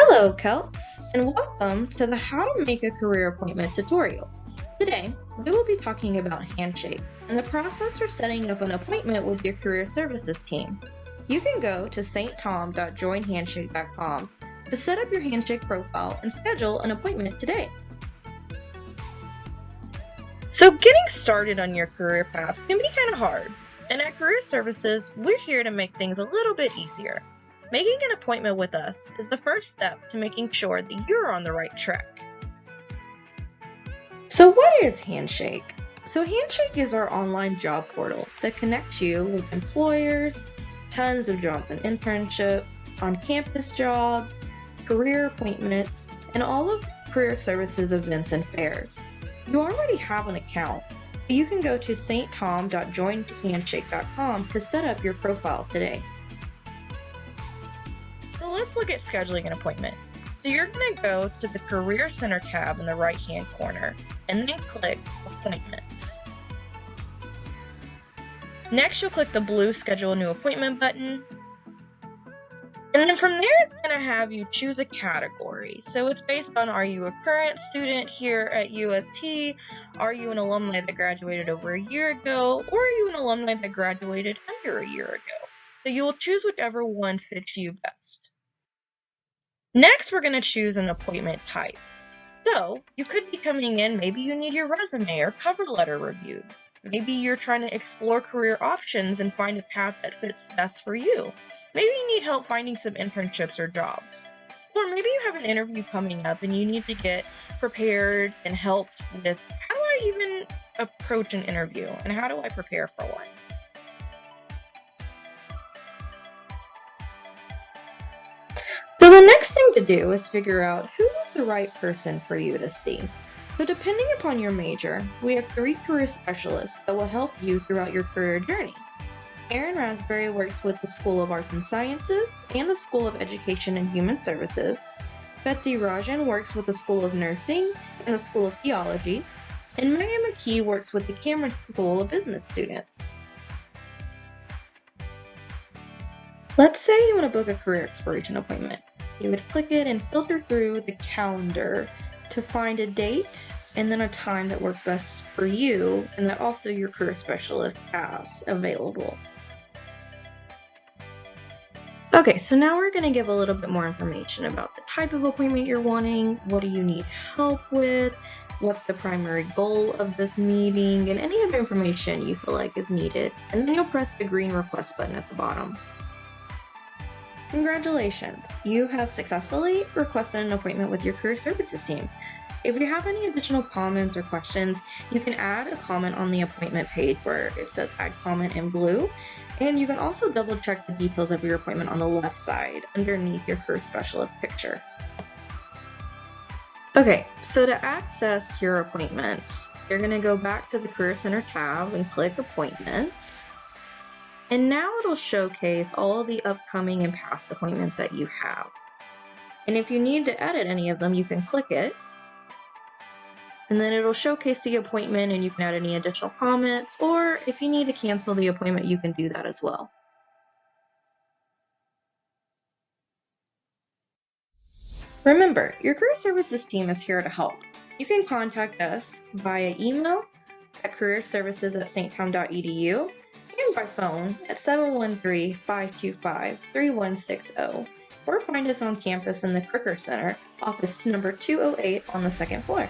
Hello, Kelps, and welcome to the How to Make a Career Appointment tutorial. Today, we will be talking about Handshake and the process for setting up an appointment with your career services team. You can go to sttom.joinhandshake.com to set up your Handshake profile and schedule an appointment today. So getting started on your career path can be kind of hard, and at Career Services, we're here to make things a little bit easier. Making an appointment with us is the first step to making sure that you're on the right track. So what is Handshake? So Handshake is our online job portal that connects you with employers, tons of jobs and internships, on-campus jobs, career appointments, and all of Career Services events and fairs. You already have an account, but you can go to sttom.joinhandshake.com to set up your profile today. So let's look at scheduling an appointment. So you're going to go to the Career Center tab in the right-hand corner and then click Appointments. Next, you'll click the blue Schedule a New Appointment button. And then from there, it's going to have you choose a category. So it's based on, are you a current student here at UST? Are you an alumni that graduated over a year ago? Or are you an alumni that graduated under a year ago? So you will choose whichever one fits you best. Next, we're going to choose an appointment type. So you could be coming in, maybe you need your resume or cover letter reviewed. Maybe you're trying to explore career options and find a path that fits best for you. Maybe you need help finding some internships or jobs. Or maybe you have an interview coming up and you need to get prepared and helped with, how do I even approach an interview and how do I prepare for one? So the next thing to do is figure out who is the right person for you to see. So depending upon your major, we have 3 career specialists that will help you throughout your career journey. Erin Raspberry works with the School of Arts and Sciences and the School of Education and Human Services. Betsy Rajan works with the School of Nursing and the School of Theology. And Megan McKee works with the Cameron School of Business Students. Let's say you want to book a career exploration appointment. You would click it and filter through the calendar to find a date and then a time that works best for you and that also your career specialist has available. Okay, so now we're going to give a little bit more information about the type of appointment you're wanting, what do you need help with, what's the primary goal of this meeting, and any other information you feel like is needed. And then you'll press the green request button at the bottom. Congratulations! You have successfully requested an appointment with your career services team. If you have any additional comments or questions, you can add a comment on the appointment page where it says add comment in blue. And you can also double check the details of your appointment on the left side underneath your career specialist picture. Okay, so to access your appointments, you're going to go back to the Career Center tab and click Appointments. And now it'll showcase all of the upcoming and past appointments that you have. And if you need to edit any of them, you can click it. And then it'll showcase the appointment and you can add any additional comments, or if you need to cancel the appointment, you can do that as well. Remember, your career services team is here to help. You can contact us via email at careerservices@sttom.edu and by phone at 713-525-3160, or find us on campus in the Career Center, office number 208 on the 2nd floor.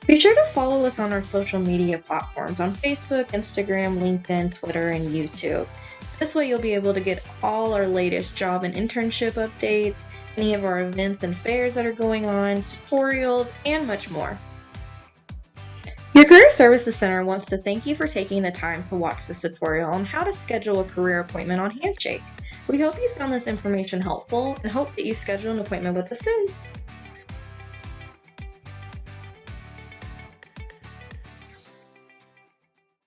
Be sure to follow us on our social media platforms on Facebook, Instagram, LinkedIn, Twitter, and YouTube. This way you'll be able to get all our latest job and internship updates, any of our events and fairs that are going on, tutorials, and much more. Your Career Services Center wants to thank you for taking the time to watch this tutorial on how to schedule a career appointment on Handshake. We hope you found this information helpful and hope that you schedule an appointment with us soon.